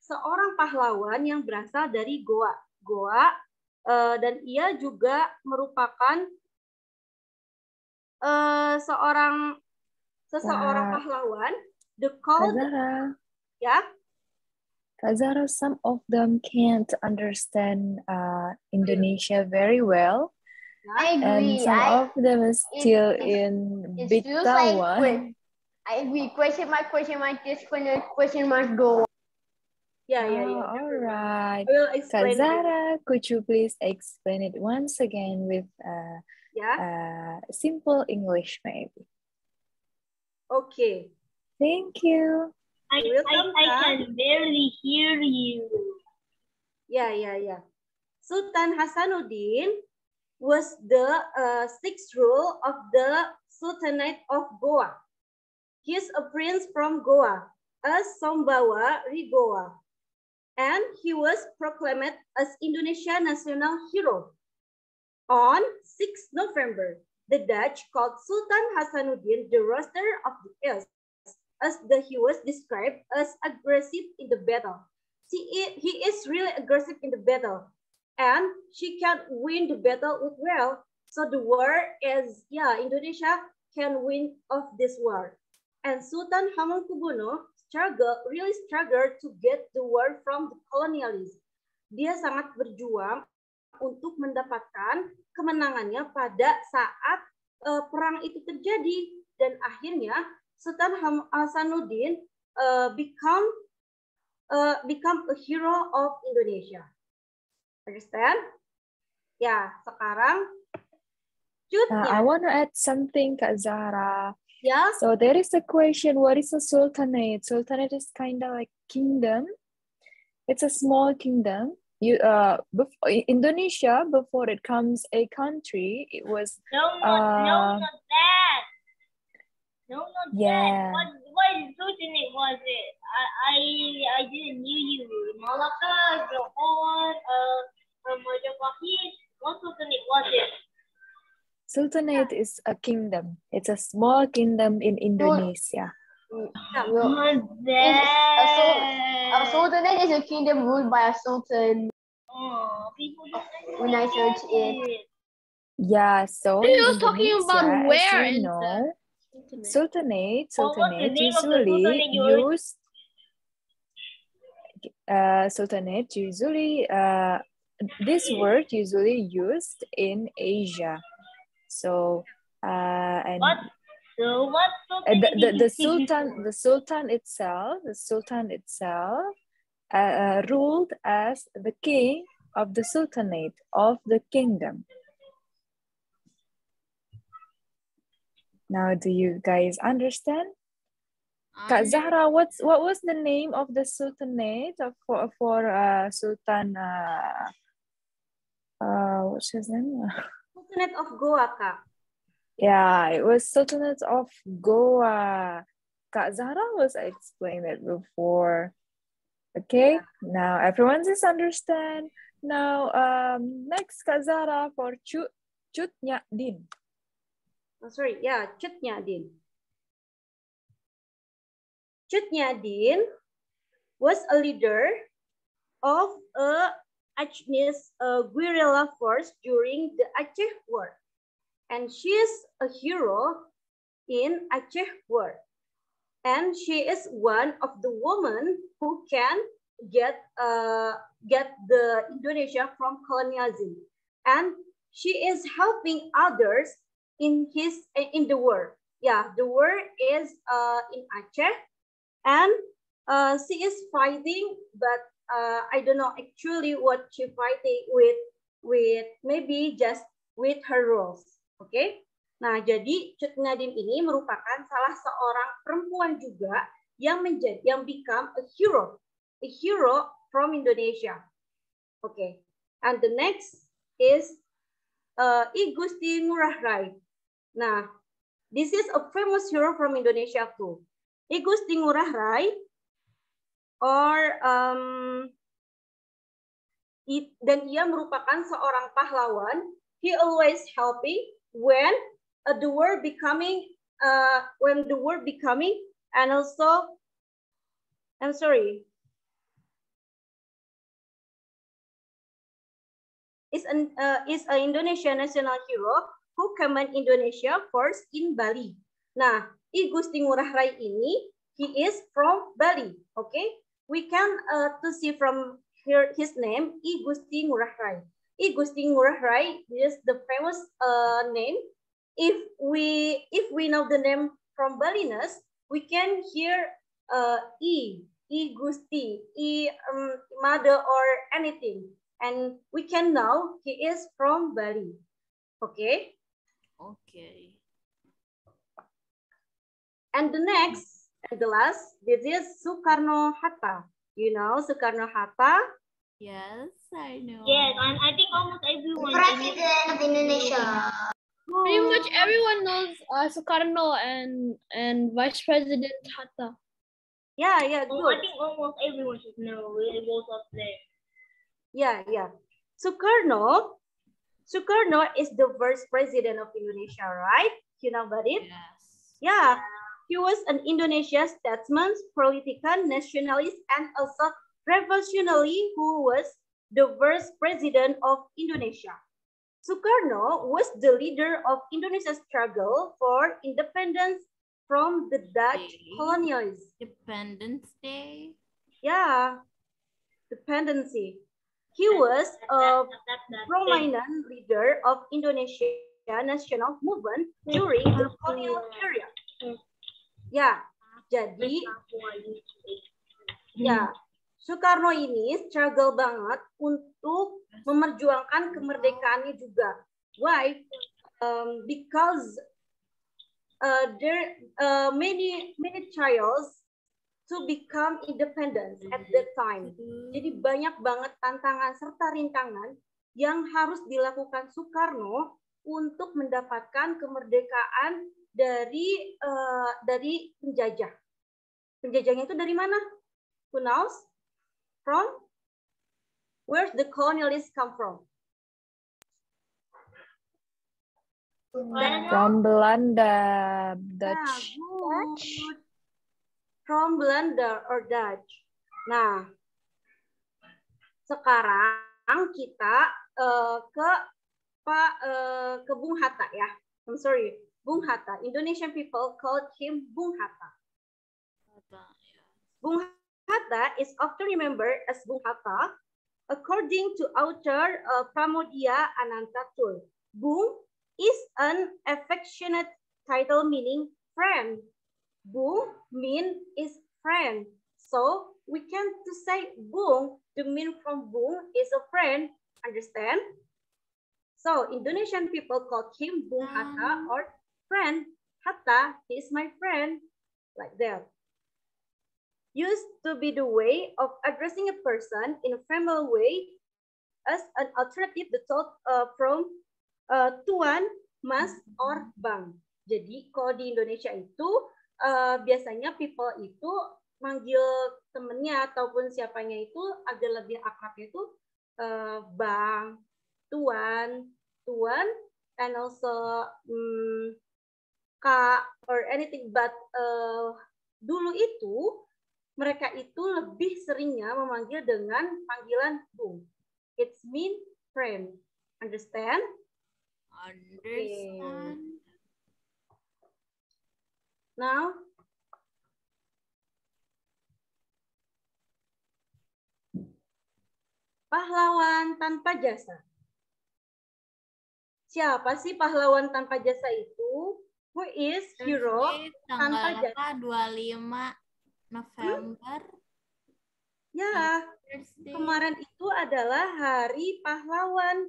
seorang pahlawan yang berasal dari Goa. Dan ia juga merupakan seseorang pahlawan. Kak Zara, some of them can't understand Indonesia very well. I agree. And some of them are still in Big Tawa. I agree. Question mark, go. Yeah. All right. I will explain. Kak Zara, could you please explain it once again with simple English, maybe? Okay. Thank you. I can barely hear you. Yeah. Sultan Hasanuddin was the sixth ruler of the Sultanate of Goa. He is a prince from Goa, as Sombawa Rigoa, and he was proclaimed as Indonesia national hero. On 6 November, the Dutch called Sultan Hasanuddin the Roaster of the East, as he was described as aggressive in the battle. He is really aggressive in the battle, and she can win the battle with well. So the war is, Indonesia can win of this war. And Sultan Hamengkubuwono really struggled to get the war from the colonialists. Dia sangat berjuang untuk mendapatkan kemenangannya pada saat perang itu terjadi, dan akhirnya Sultan Hasanuddin become become a hero of Indonesia. Understand? Ya, sekarang I want to add something, Kak Zahra. Yeah. So there is a question, what is a sultanate? Sultanate is kind of like kingdom. It's a small kingdom. Indonesia, before it comes a country, it was... not that. No, not yeah. that. What sultanate was it? I didn't knew you. Malacca, Johor, Majapahit. What sultanate was it? Sultanate is a kingdom. It's a small kingdom in Indonesia. A sultanate is a kingdom ruled by a sultan. People when I search it. Yeah, so You're talking about where as you know, sultanate usually this word usually used in Asia. So and the sultan itself ruled as the king of the sultanate of the kingdom. Now, do you guys understand? Kak Zahra, what was the name of the sultanate for Sultan? What's his name? Sultanate of Goa, Kak. Yeah, it was Sultanate of Goa. Kak Zahra was explained it before. Okay, now everyone just understand. Now, next Kak Zahra for Cut Nyak Dien. Oh, sorry, yeah, Cut Nyak Dien. Cut Nyak Dien was a leader of a Achenese guerrilla force during the Aceh War. And she is a hero in Aceh War. And she is one of the women who can get the Indonesia from colonialism. And she is helping others in the war. Yeah, the war is in Aceh, and she is fighting, but I don't know actually what she fighting with maybe just with her rules. Okay. Nah, jadi Cut Nyak Dien ini merupakan salah seorang perempuan juga yang become a hero from Indonesia. Okay. And the next is I Gusti Ngurah Rai. Nah, this is a famous hero from Indonesia too. I Gusti Ngurah Rai, dan ia merupakan seorang pahlawan. He always helping when the war becoming, and also, I'm sorry, is an Indonesian national hero who command Indonesia first in Bali. Nah, I Gusti Ngurah Rai ini, he is from Bali. Okay, we can to see from here his name, I Gusti Ngurah Rai. I Gusti Ngurah Rai is the famous name. If we know the name from Balinese, we can hear I Gusti, mother or anything, and we can know he is from Bali. Okay. Okay. And the next and the last, this is Soekarno-Hatta. You know Soekarno-Hatta? Yes, I know. Yes, and I think almost everyone. President of Indonesia. Pretty much everyone knows Soekarno and Vice President Hatta. Yeah, good. I think almost everyone should know both of them. Yeah. Soekarno is the Vice President of Indonesia, right? You know about it? Yes. Yeah. He was an Indonesian statesman, politician, nationalist, and also revolutionary who was the Vice President of Indonesia. Soekarno was the leader of Indonesia's struggle for independence from the Dutch colonialism. Independence Day? Yeah, dependency. He was a prominent leader of Indonesia national movement during the colonial period. Ya, jadi Soekarno ini struggle banget untuk memperjuangkan kemerdekaannya juga. Why? Because there many trials to become independent at that time. Jadi banyak banget tantangan serta rintangan yang harus dilakukan Soekarno untuk mendapatkan kemerdekaan dari penjajah. Penjajahnya itu dari mana? Who knows? From? Where's the colonialists come from? From Belanda, Dutch. Good. From Belanda or Dutch. Nah, sekarang kita ke Bung Hatta ya. I'm sorry, Bung Hatta. Indonesian people called him Bung Hatta. Bung Hatta is often remembered as Bung Hatta, according to author Pramodia Anantatur. Bung is an affectionate title meaning friend. Bung mean is friend. So we can to say Bung, the mean from Bung is a friend. Understand? So Indonesian people call him Bung Hatta or friend. Hatta, he is my friend. Like that. Used to be the way of addressing a person in a formal way as an alternative the thought from tuan, mas, or bang. Jadi kalau di Indonesia itu biasanya people itu manggil temennya ataupun siapanya itu agak lebih akrabnya itu bang, tuan, and also kak or anything. But dulu itu mereka itu lebih seringnya memanggil dengan panggilan Bung. It's mean friend. Understand? Understand. Okay. Now, pahlawan tanpa jasa. Siapa sih pahlawan tanpa jasa itu? Who is hero tanpa jasa? 25 November. Ya, kemarin itu adalah Hari Pahlawan.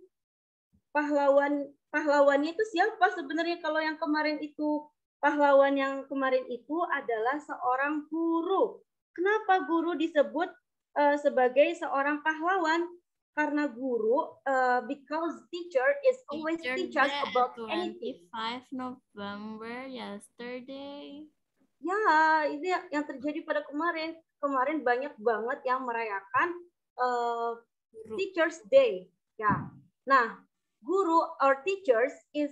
Pahlawannya itu siapa sebenarnya? Kalau yang kemarin itu pahlawan yang kemarin itu adalah seorang guru. Kenapa guru disebut sebagai seorang pahlawan? Karena guru, because teacher is always teach us about anything. 25 November yesterday. Ya, ini yang terjadi pada kemarin. Kemarin banyak banget yang merayakan Teachers Day. Ya, nah, guru or teachers is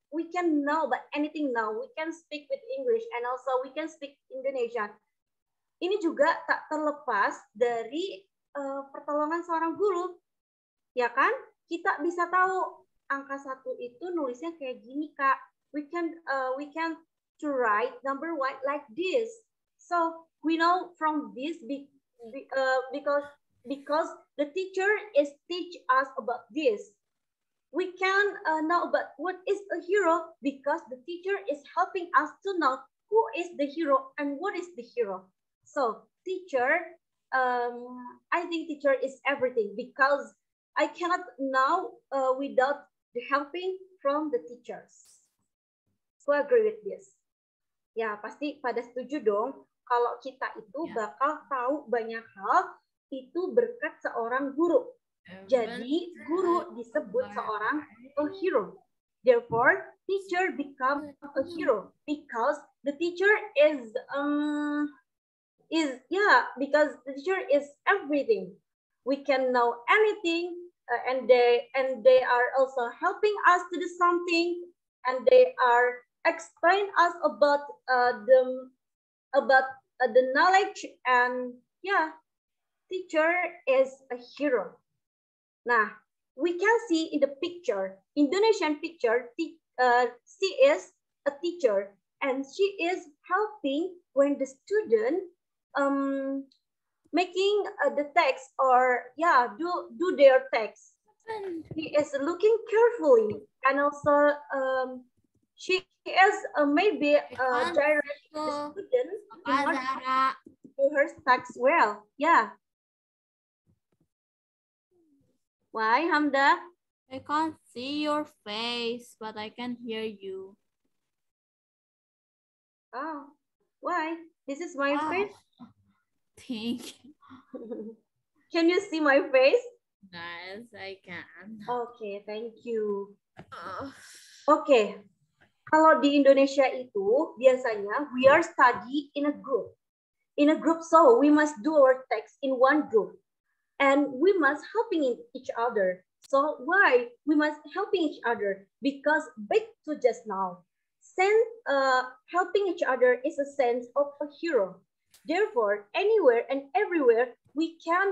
we can know about anything now. We can speak with English and also we can speak Indonesian. Ini juga tak terlepas dari pertolongan seorang guru, ya kan? Kita bisa tahu angka 1 itu nulisnya kayak gini, Kak. We can to write number 1 like this. So we know from this because the teacher is teach us about this. We can know about what is a hero because the teacher is helping us to know who is the hero and what is the hero. So teacher, I think teacher is everything because I cannot now without the helping from the teachers. So I agree with this. Ya, pasti pada setuju dong kalau kita itu bakal tahu banyak hal itu berkat seorang guru. Jadi guru disebut seorang a hero. Therefore, teacher become a hero because the teacher is because the teacher is everything. We can know anything, and they are also helping us to do something, and they are explain us about the knowledge, and yeah, teacher is a hero. Nah, we can see in the picture, Indonesian picture, she is a teacher and she is helping when the student making the text or do their text. He is looking carefully and also she is maybe direct the student in order. do her tasks well. Yeah. Why, Hamda? I can't see your face, but I can hear you. Oh, why? This is my face. Thank you. Can you see my face? Yes, I can. Okay, thank you. Okay. Kalau di Indonesia itu biasanya we are study in a group. In a group, so we must do our text in one group. And we must helping each other. So why we must helping each other? Because back to just now, helping each other is a sense of a hero. Therefore, anywhere and everywhere we can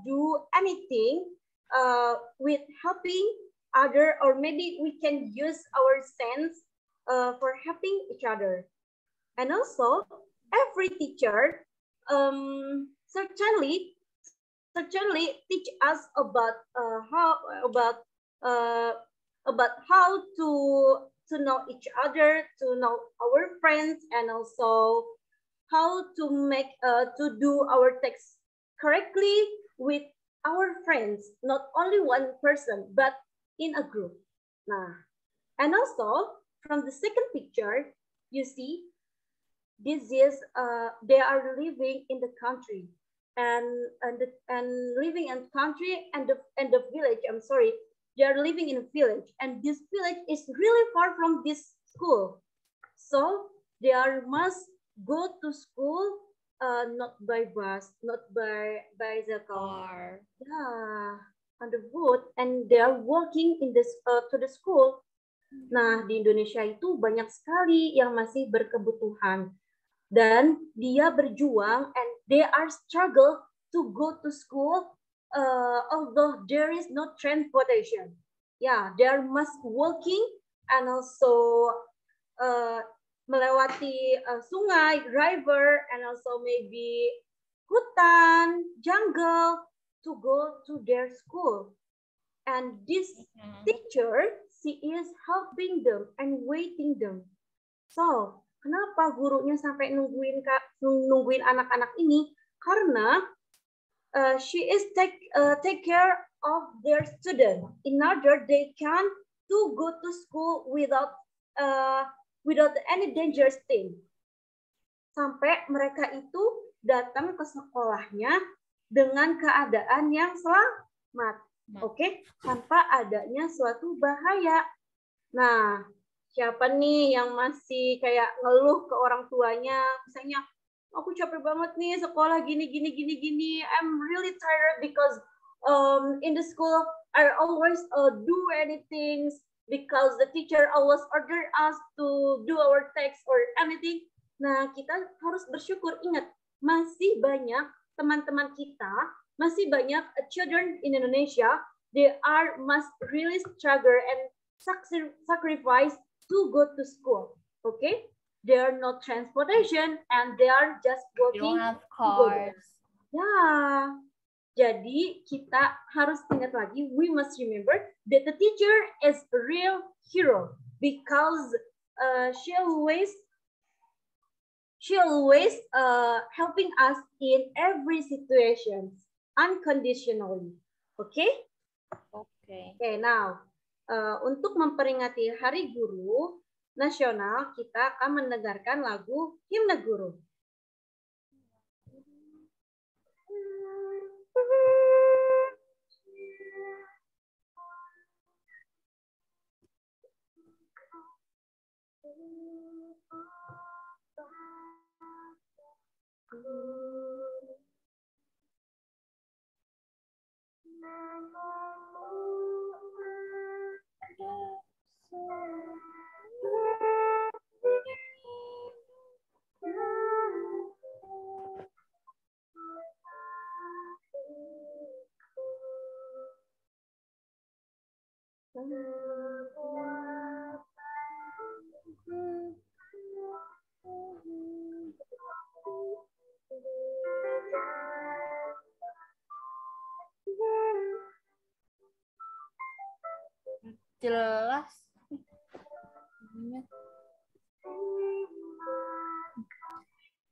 do anything with helping other, or maybe we can use our sense for helping each other. And also, every teacher certainly teach us about how to know each other, to know our friends, and also how to make to do our text correctly with our friends, not only one person but in a group. Nah, and also from the second picture, you see this is they are living in the country. And living in country and the village. I'm sorry, they are living in a village, and this village is really far from this school. So they must go to school not by bus, not by bicycle. Yeah, on the road, and they are walking in this to the school. Nah, di Indonesia itu banyak sekali yang masih berkebutuhan. Dan dia berjuang, and they are struggle to go to school, although there is no transportation. Yeah, they are must walking, and also melewati sungai, river, and also maybe hutan, jungle to go to their school. And this teacher, she is helping them and waiting them. So, kenapa gurunya sampai nungguin anak-anak ini? Karena she is take care of their student in order they can to go to school without any dangerous thing. Sampai mereka itu datang ke sekolahnya dengan keadaan yang selamat, oke? Tanpa adanya suatu bahaya. Nah, siapa nih yang masih kayak ngeluh ke orang tuanya, misalnya aku capek banget nih sekolah gini. I'm really tired because in the school I always do anything because the teacher always order us to do our text or anything. Nah, kita harus bersyukur. Ingat, masih banyak teman-teman kita, masih banyak children in Indonesia, they must really struggle and sacrifice to go to school, okay? There are no transportation and they are just walking. You don't have cars. Ya, jadi kita harus ingat lagi. We must remember that the teacher is a real hero because she always helping us in every situation unconditionally. Okay? Okay. Okay. Now. Untuk memperingati Hari Guru Nasional, kita akan mendengarkan lagu Himne Guru. Jelas.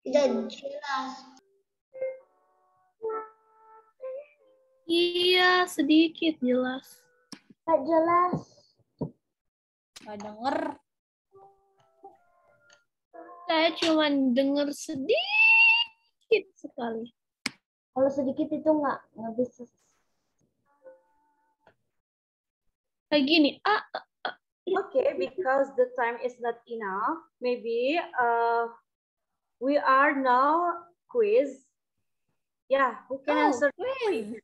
Tidak jelas. Iya, sedikit jelas. Nggak jelas. Gak denger. Saya cuma dengar sedikit sekali. Kalau sedikit itu nggak bisa. Kayak gini. Okay, because the time is not enough, maybe we are now quiz. Yeah, who can answer the quiz?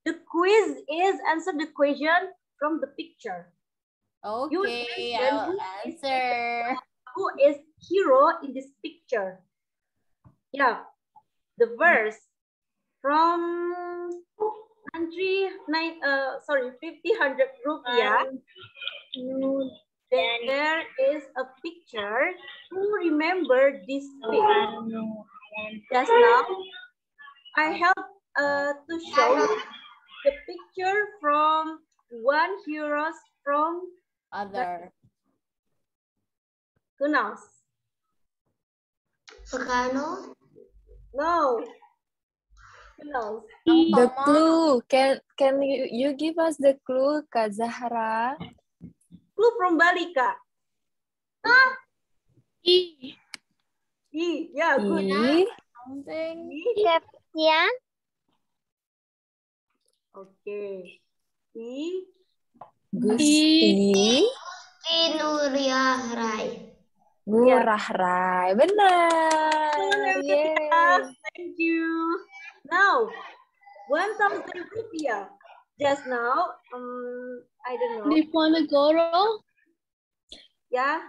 The quiz is answer the question from the picture. Okay, I'll answer. Who is hero in this picture? Yeah, the verse from 50-100 rupiah. Then there is a picture. Who remember this page? Just now, I help to show the picture from one heroes from other. Who knows? Soekarno? No. Who knows? The clue. Can you give us the clue, Kak Zahra? Clue from Bali, Kak. I. Yeah, good. Something. Septian? Okay. Gusti Nuriyah Rai. Ngurah Rai. Benar. Yeay. Thank you. Now, 1,000 rupiah. Just now, I don't know. Diponegoro. Yeah.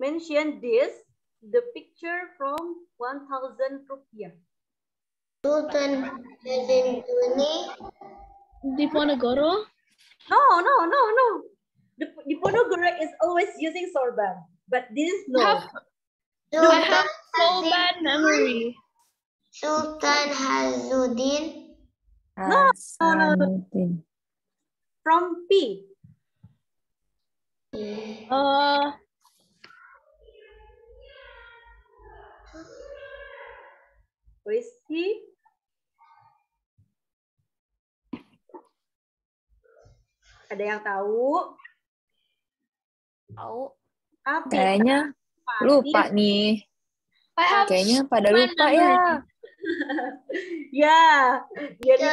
Mention this, the picture from 1,000 rupiah. Sultan Hasanuddin. Diponegoro. No. The Diponegoro is always using sorban, but this is no. I have so bad memory. Sultan Hasanuddin. No. Hasanuddin. From P. Where is he? Ada yang tahu? Tahu. Kayaknya lupa nih. Kayaknya pada lupa ya. Ya, jadi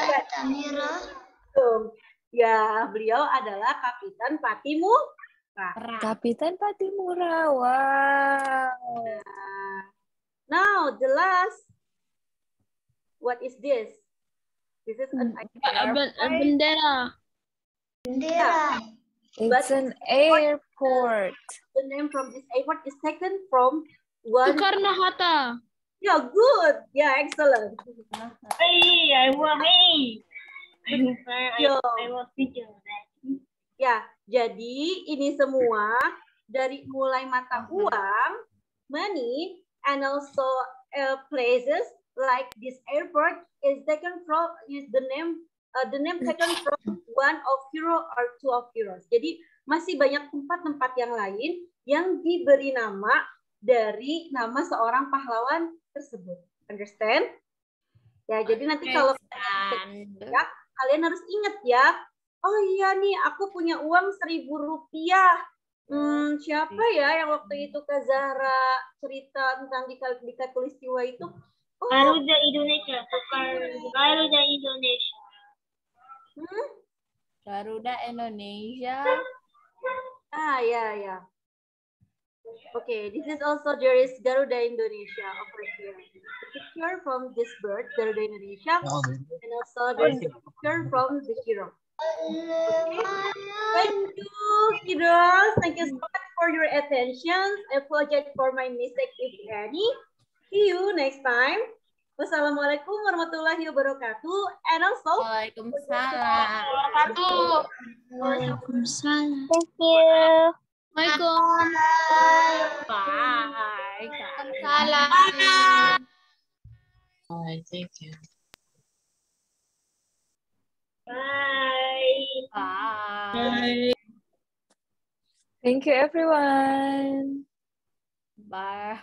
ya, beliau adalah Kapitan Patimura. Kapitan Patimura. Wow. Now the last. What is this? This is an bendera. Bendera. It's an airport. The name from this airport is taken from one. Soekarno-Hatta. Yeah, good. Yeah, excellent. Hey, I was teaching that. Ya, jadi ini semua dari mulai mata uang, money, and also places like this airport is taken from the name taken from one of euro or two of euros. Jadi masih banyak tempat-tempat yang lain yang diberi nama dari nama seorang pahlawan tersebut. Understand? Ya, jadi nanti kalau ya, kalian harus ingat ya. Oh iya nih, aku punya uang 1.000 rupiah. Siapa ya yang waktu itu Kak Zahra cerita tentang di Katulistiwa itu? Garuda Indonesia. Garuda Indonesia. Garuda Indonesia. Ya. Okay, this is also there is Garuda Indonesia over here. The picture from this bird, Garuda Indonesia, and also there is a picture from the hero. Okay. Thank you, kiddos. Thank you so much for your attention. I apologize for my mistake if any. See you next time. Wassalamualaikum warahmatullahi wabarakatuh. And also, Waalaikumsalam. Waalaikumsalam. Thank you. Waalaikumsalam. Bye. Waalaikumsalam. Bye. Thank you. Bye. Bye. Thank you, everyone. Bye.